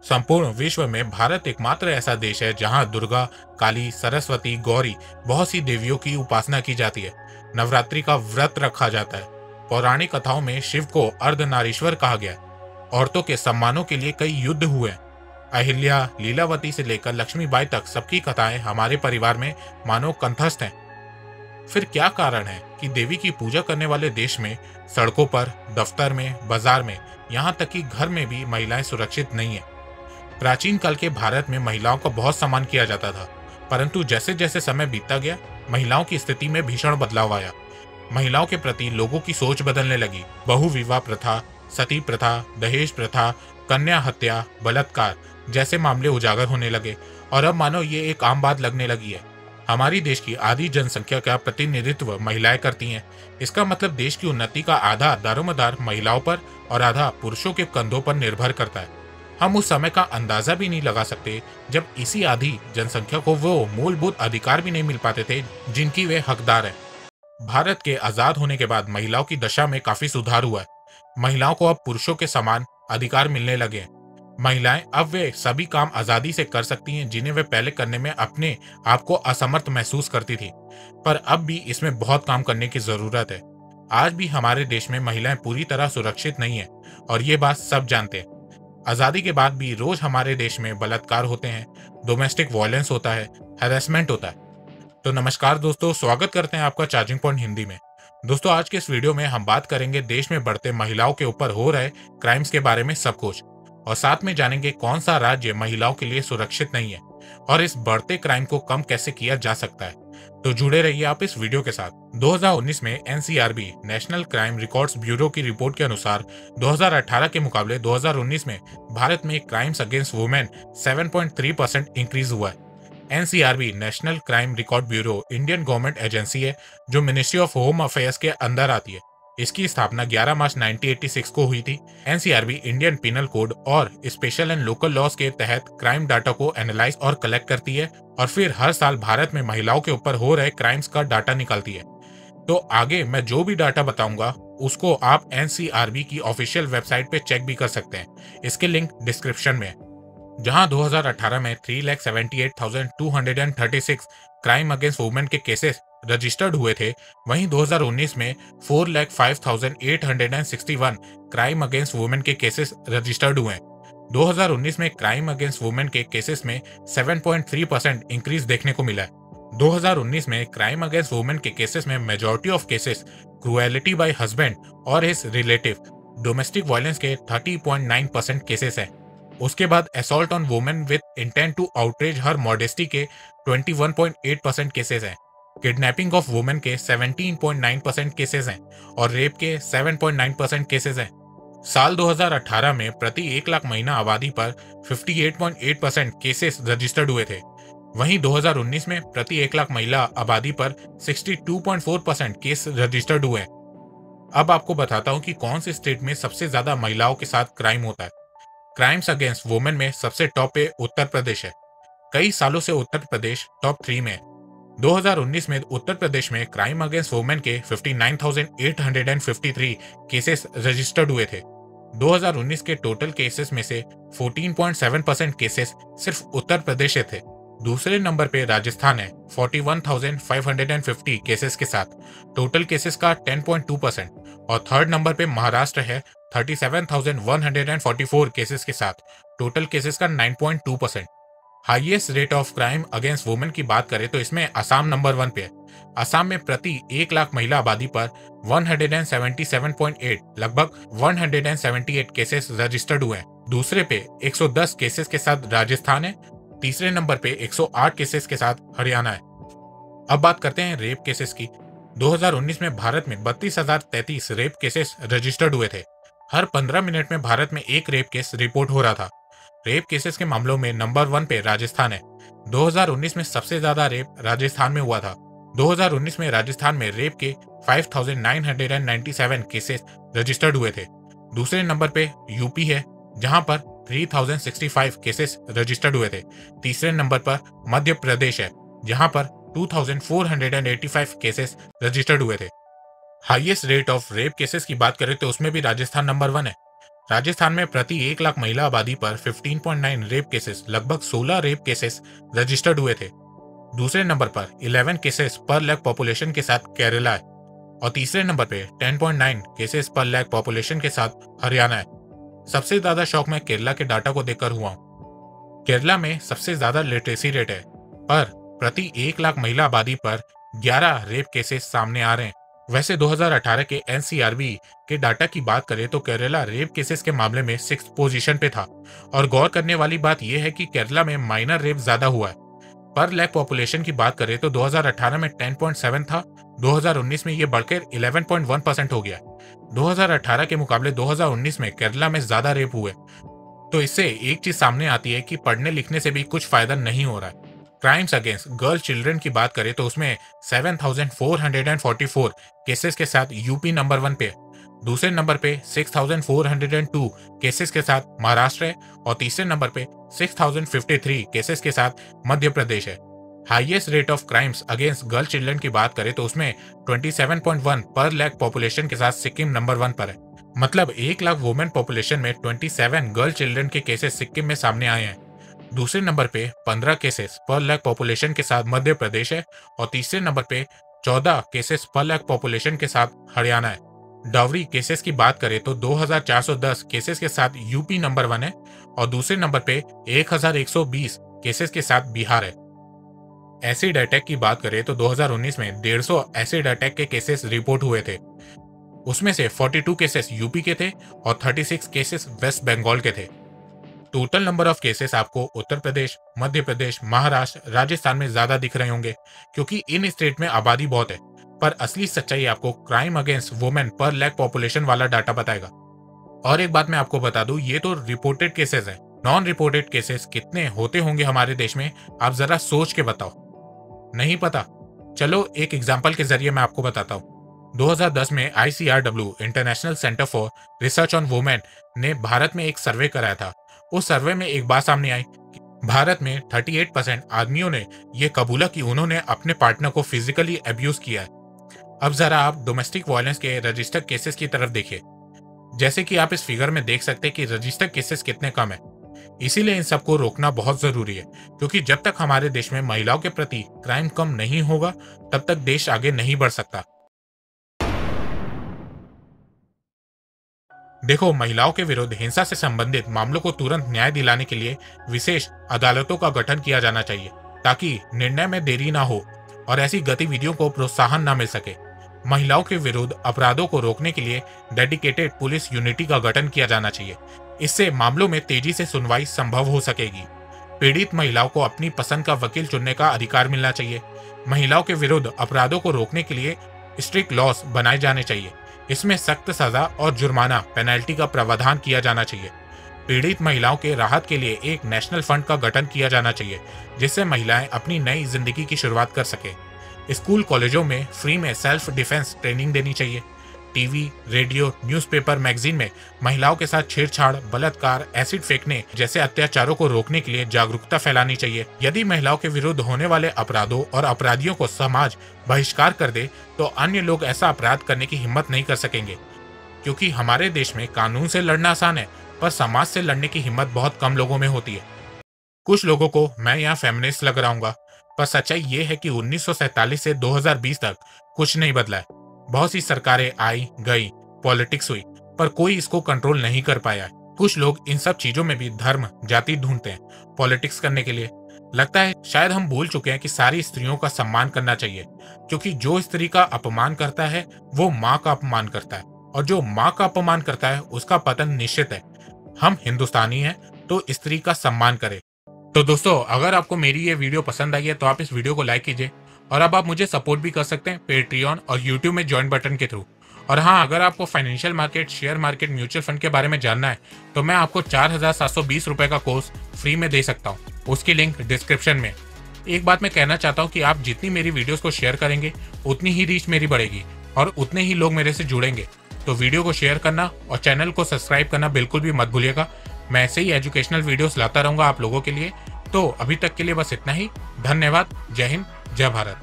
संपूर्ण विश्व में भारत एकमात्र ऐसा देश है जहां दुर्गा, काली, सरस्वती, गौरी बहुत सी देवियों की उपासना की जाती है। नवरात्रि का व्रत रखा जाता है। पौराणिक कथाओं में शिव को अर्धनारीश्वर कहा गया है। औरतों के सम्मानों के लिए कई युद्ध हुए हैं। अहिल्या, लीलावती से लेकर लक्ष्मीबाई तक सबकी कथाएं हमारे परिवार में मानो कंठस्थ हैं। फिर क्या कारण है कि देवी की पूजा करने वाले देश में सड़कों पर, दफ्तर में, बाजार में, यहाँ तक कि घर में भी महिलाएं सुरक्षित नहीं है? प्राचीन काल के भारत में महिलाओं का बहुत सम्मान किया जाता था, परंतु जैसे जैसे समय बीतता गया, महिलाओं की स्थिति में भीषण बदलाव आया। महिलाओं के प्रति लोगों की सोच बदलने लगी। बहु विवाह प्रथा, सती प्रथा, दहेज प्रथा, कन्या हत्या, बलात्कार जैसे मामले उजागर होने लगे और अब मानो ये एक आम बात लगने लगी है। हमारी देश की आधी जनसंख्या का प्रतिनिधित्व महिलाएं करती हैं। इसका मतलब देश की उन्नति का आधा दारोमदार महिलाओं पर और आधा पुरुषों के कंधों पर निर्भर करता है। हम उस समय का अंदाजा भी नहीं लगा सकते जब इसी आधी जनसंख्या को वो मूलभूत अधिकार भी नहीं मिल पाते थे जिनकी वे हकदार है। भारत के आजाद होने के बाद महिलाओं की दशा में काफी सुधार हुआ है। महिलाओं को अब पुरुषों के समान अधिकार मिलने लगे हैं। महिलाएं अब वे सभी काम आजादी से कर सकती हैं जिन्हें वे पहले करने में अपने आप को असमर्थ महसूस करती थी। पर अब भी इसमें बहुत काम करने की जरूरत है। आज भी हमारे देश में महिलाएं पूरी तरह सुरक्षित नहीं है और ये बात सब जानते हैं। आजादी के बाद भी रोज हमारे देश में बलात्कार होते हैं, डोमेस्टिक वायलेंस होता है, हैरेसमेंट होता है। तो नमस्कार दोस्तों, स्वागत करते हैं आपका चार्जिंग पॉइंट हिंदी में। दोस्तों, आज के इस वीडियो में हम बात करेंगे देश में बढ़ते महिलाओं के ऊपर हो रहे क्राइम्स के बारे में सब कुछ, और साथ में जानेंगे कौन सा राज्य महिलाओं के लिए सुरक्षित नहीं है और इस बढ़ते क्राइम को कम कैसे किया जा सकता है। तो जुड़े रहिए आप इस वीडियो के साथ। 2019 में NCRB national crime records bureau की रिपोर्ट के अनुसार 2018 के मुकाबले 2019 में भारत में क्राइम्स अगेंस्ट वुमेन 7.3% इंक्रीज हुआ है। NCRB national crime record bureau Indian government agency है जो मिनिस्ट्री ऑफ होम अफेयर्स के अंदर आती है। इसकी स्थापना 11 मार्च 1986 को हुई थी। एनसीआरबी इंडियन पिनल कोड और स्पेशल एंड लोकल लॉज के तहत क्राइम डाटा को एनालाइज और कलेक्ट करती है और फिर हर साल भारत में महिलाओं के ऊपर हो रहे क्राइम्स का डाटा निकालती है। तो आगे मैं जो भी डाटा बताऊंगा उसको आप एनसीआरबी की ऑफिशियल वेबसाइट पे चेक भी कर सकते हैं। इसके लिंक डिस्क्रिप्शन में है। जहां 2018 में 3,78,236 क्राइम अगेंस्ट वुमेन के केसेस रजिस्टर्ड हुए थे, वहीं 2019 में 4,05,861 क्राइम अगेंस्ट वुमेन के केसेस रजिस्टर्ड हुए हैं। 2019 में क्राइम अगेंस्ट वुमेन के केसेस में 7.3% इंक्रीज देखने को मिला है। 2019 में क्राइम अगेंस्ट वुमेन के केसेस में majority of cases cruelty by husband और हिज रिलेटिव, डोमेस्टिक वायलेंस के 30.9% केसेस हैं। उसके बाद assault on women with intent to outrage her modesty के 21.8% केसेस हैं। किडनैपिंग ऑफ वुमेन के 17.9% केसेस हैं और रेप के 7.9% केसेस हैं। साल 2018 में प्रति 1 लाख महिला आबादी पर 58.8% केसेस रजिस्टर्ड हुए थे। वहीं 2019 में प्रति 1 लाख महिला आबादी पर 62.4% केस रजिस्टर्ड हुए। अब आपको बताता हूं कि कौन से स्टेट में सबसे ज्यादा महिलाओं के साथ क्राइम होता है। क्राइम्स अगेंस्ट वुमेन में सबसे टॉप पे उत्तर प्रदेश है। कई सालों से उत्तर प्रदेश टॉप 3 में है। 2019 में उत्तर प्रदेश में क्राइम अगेंस्ट वुमेन के 59,853 केसेस रजिस्टर्ड हुए थे। 2019 के टोटल केसेस में से 14.7% केसेस सिर्फ उत्तर प्रदेश से थे। दूसरे नंबर पे राजस्थान है 41,550 केसेस के साथ, टोटल केसेस का 10.2%, और थर्ड नंबर पे महाराष्ट्र है 37,144 केसेस के साथ, टोटल केसेस का 9.2%। Highest rate of crime against women की बात करें तो इसमें असम नंबर 1 पे है। असम में प्रति 1 लाख महिला आबादी पर 177.8 लगभग 178 केसेस रजिस्टर्ड हुए हैं। दूसरे पे 110 केसेस के साथ राजस्थान है। तीसरे नंबर पे 108 केसेस के साथ हरियाणा है। अब बात करते हैं रेप केसेस की। 2019 में भारत में 32,033 रेप केसेस रजिस्टर्ड हुए थे। हर 15 मिनट में भारत में एक रेप केस रिपोर्ट हो रहा था। रेप केसेस के मामलों में नंबर 1 पे राजस्थान है। 2019 में सबसे ज्यादा रेप राजस्थान में हुआ था। 2019 में राजस्थान में रेप के 5,997 केसेस रजिस्टर्ड हुए थे। दूसरे नंबर पे यूपी है जहां पर 3,065 केसेस रजिस्टर्ड हुए थे। तीसरे नंबर पर मध्य प्रदेश है जहां पर 2,485 केसेस रजिस्टर्ड हुए थे। Highest rate of rape cases की बात करें तो उसमें भी राजस्थान नंबर 1 है। राजस्थान में प्रति 1 लाख महिला आबादी पर 15.9 रेप केसेस, लगभग 16 रेप केसेस रजिस्टर्ड हुए थे। दूसरे नंबर पर 11 केसेस पर लाख पॉपुलेशन के साथ केरला है और तीसरे नंबर पे 10.9 केसेस पर लाख पॉपुलेशन के साथ हरियाणा है। सबसे ज्यादा शौक मैं केरला के डाटा को देखकर हुआ हूँ। केरला में सबसे ज्यादा लिटरेसी रेट है, पर प्रति 1 लाख महिला आबादी पर 11 रेप केसेस सामने आ रहे हैं। वैसे 2018 के एनसीआरबी के डाटा की बात करें तो केरला रेप केसेस के मामले में 6th पोजीशन पे था और गौर करने वाली बात यह है कि केरला में माइनर रेप ज्यादा हुआ है। पर लाख पॉपुलेशन की बात करें तो 2018 में 10.7 था, 2019 में यह बढ़कर 11.1% हो गया। 2018 के मुकाबले 2019 में केरला में ज्यादा रेप हुए। तो इससे एक चीज सामने आती है कि पढ़ने लिखने से भी कुछ फायदा नहीं हो रहा है। क्राइम्स अगेंस्ट गर्ल चिल्ड्रन की बात करें तो उसमें 7,444 केसेस के साथ यूपी नंबर 1 पे है। दूसरे नंबर पे 6,402 केसेस के साथ महाराष्ट्र है और तीसरे नंबर पे 6,053 केसेस के साथ मध्य प्रदेश है। Highest rate of crimes against girl children की बात करें तो उसमें 27.1 पर लाख पॉपुलेशन के साथ सिक्किम नंबर 1 पर है। मतलब 1 लाख वुमेन पॉपुलेशन में 27 गर्ल चिल्ड्रन के केसेस सिक्किम में सामने आए हैं। दूसरे नंबर पे 15 केसेस पर लाख पॉपुलेशन के साथ मध्य प्रदेश है और तीसरे नंबर पे 14 केसेस पर लाख पॉपुलेशन के साथ हरियाणा है। डाउरी केसेस की बात करें तो 2,410 केसेस के साथ यूपी नंबर 1 है और दूसरे नंबर पे 1,120 केसेस के साथ बिहार है। एसिड अटैक की बात करें तो 2019 में 150 एसिड अटैक के केसेस रिपोर्ट हुए थे। उसमें से 42 केसेस यूपी के थे और 36 केसेस वेस्ट बंगाल के थे। टोटल नंबर ऑफ केसेस आपको उत्तर प्रदेश, मध्य प्रदेश, महाराष्ट्र, राजस्थान में ज्यादा दिख रहे होंगे क्योंकि इन स्टेट में आबादी बहुत है। पर असली सच्चाई आपको क्राइम अगेंस्ट वुमेन पर लाख पॉपुलेशन वाला डाटा बताएगा। और एक बात मैं आपको बता दूं, ये तो रिपोर्टेड केसेस हैं। नॉन रिपोर्टेड केसेस कितने होते होंगे हमारे देश में, आप जरा सोच के बताओ। नहीं पता? चलो एक एग्जाम्पल के जरिए मैं आपको बताता हूँ। 2010 में ICRW international centre for research on women ने भारत में एक सर्वे कराया था। उस सर्वे में एक बात सामने आई कि भारत में 38% आदमियों ने यह कबूला कि उन्होंने अपने पार्टनर को फिजिकली अब्यूज किया है। अब जरा आप डोमेस्टिक वायलेंस के रजिस्टर्ड केसेस की तरफ देखिए। जैसे कि आप इस फिगर में देख सकते हैं कि रजिस्टर्ड केसेस कितने कम है। इसीलिए इन सबको रोकना बहुत जरूरी है क्योंकि जब तक हमारे देश में महिलाओं के प्रति क्राइम कम नहीं होगा तब तक देश आगे नहीं बढ़ सकता। देखो, महिलाओं के विरुद्ध हिंसा से संबंधित मामलों को तुरंत न्याय दिलाने के लिए विशेष अदालतों का गठन किया जाना चाहिए ताकि निर्णय में देरी ना हो और ऐसी गतिविधियों को प्रोत्साहन ना मिल सके। महिलाओं के विरुद्ध अपराधों को रोकने के लिए डेडिकेटेड पुलिस यूनिटी का गठन किया जाना चाहिए। इससे मामलों में तेजी से सुनवाई संभव हो सकेगी। पीड़ित महिलाओं को अपनी पसंद का वकील चुनने का अधिकार मिलना चाहिए। महिलाओं के विरुद्ध अपराधों को रोकने के लिए स्ट्रिक्ट लॉस बनाए जाने चाहिए। इसमें सख्त सजा और जुर्माना पेनल्टी का प्रावधान किया जाना चाहिए। पीड़ित महिलाओं के राहत के लिए एक नेशनल फंड का गठन किया जाना चाहिए जिससे महिलाएं अपनी नई जिंदगी की शुरुआत कर सके। स्कूल कॉलेजों में फ्री में सेल्फ डिफेंस ट्रेनिंग देनी चाहिए। टीवी, रेडियो, न्यूज़पेपर, मैगजीन में महिलाओं के साथ छेड़छाड़, बलात्कार, एसिड फेंकने जैसे अत्याचारों को रोकने के लिए जागरूकता फैलानी चाहिए। यदि महिलाओं के विरुद्ध होने वाले अपराधों और अपराधियों को समाज बहिष्कार कर दे तो अन्य लोग ऐसा अपराध करने की हिम्मत नहीं कर सकेंगे क्योंकि हमारे देश में कानून से लड़ना आसान है पर समाज से लड़ने की हिम्मत बहुत कम लोगों में होती है। कुछ लोगों को मैं यहाँ फेमिनिस्ट लग रहा हूँ, पर सच्चाई ये है कि 1947 से 2020 तक कुछ नहीं बदला है। बहुत सी सरकारें आई गई, पॉलिटिक्स हुई, पर कोई इसको कंट्रोल नहीं कर पाया। कुछ लोग इन सब चीजों में भी धर्म, जाति ढूंढते हैं पॉलिटिक्स करने के लिए। लगता है शायद हम भूल चुके हैं कि सारी स्त्रियों का सम्मान करना चाहिए क्योंकि जो स्त्री का अपमान करता है वो माँ का अपमान करता है और जो माँ का अपमान करता है उसका पतन निश्चित है। हम हिंदुस्तानी हैं तो स्त्री का सम्मान करें। तो दोस्तों, अगर आपको मेरी ये वीडियो पसंद आई है तो आप इस वीडियो को लाइक कीजिए और अब आप मुझे सपोर्ट भी कर सकते हैं पेट्रियन और यूट्यूब में ज्वाइन बटन के थ्रू। और हाँ, अगर आपको financial market, share market, mutual fund के बारे में जानना है तो मैं आपको 4,720 रुपए का कोर्स फ्री में दे सकता हूँ। उसकी लिंक डिस्क्रिप्शन में। एक बात मैं कहना चाहता हूँ कि आप जितनी मेरी वीडियोस को शेयर करेंगे उतनी ही रीच मेरी बढ़ेगी और उतने ही लोग मेरे से जुड़ेंगे। तो वीडियो को शेयर करना और चैनल को सब्सक्राइब करना बिल्कुल भी मत भूलिएगा। मैं ऐसे ही एजुकेशनल वीडियोस लाता रहूंगा आप लोगों के लिए। तो अभी तक के लिए बस इतना ही। धन्यवाद। जय हिंद, जय भारत।